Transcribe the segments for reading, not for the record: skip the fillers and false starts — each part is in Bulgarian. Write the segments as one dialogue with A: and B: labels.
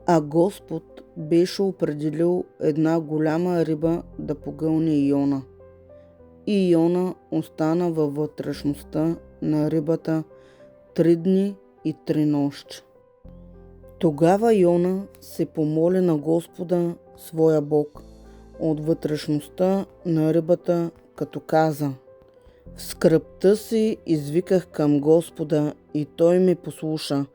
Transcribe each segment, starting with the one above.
A: А Господ беше определил една голяма риба да погълне Йона. И Йона остана във вътрешността на рибата 3 дни и 3 нощи. Тогава Йона се помоли на Господа, своя Бог, от вътрешността на рибата, като каза: в скръбта си извиках към Господа и той ми послуша.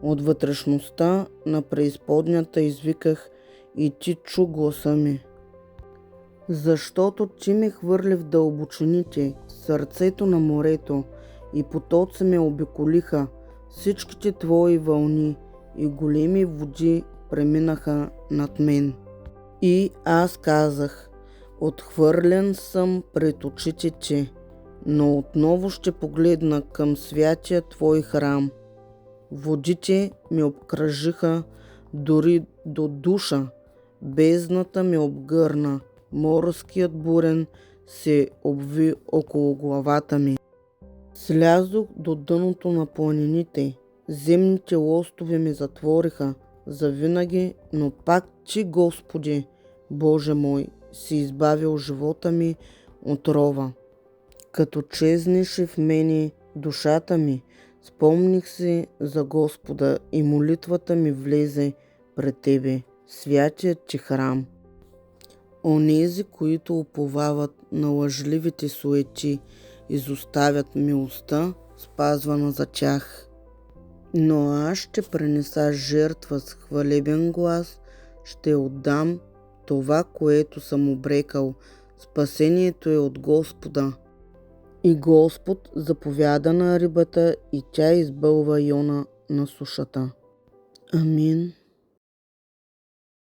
A: От вътрешността на преизподнята извиках и ти чу гласа ми. Защото ти ме хвърли в дълбочините, сърцето на морето, и потоци ме обиколиха, всичките твои вълни и големи води преминаха над мен. И аз казах: отхвърлен съм пред очите ти, но отново ще погледна към святия твой храм. Водите ме обкръжиха дори до душа, бездната ме обгърна, морският бурен се обви около главата ми. Слязох до дъното на планините, земните лостове ме затвориха завинаги, но пак ти, Господи, Боже мой, си избавил живота ми от рова. Като чезнеше в мене душата ми, спомних си за Господа и молитвата ми влезе пред Тебе, святият ти храм. Онези, които уповават на лъжливите суети, изоставят милостта, спазвана за тях. Но аз ще принеса жертва с хвалебен глас, ще отдам това, което съм обрекал. Спасението е от Господа. И Господ заповяда на рибата и тя избълва Йона на сушата. Амин.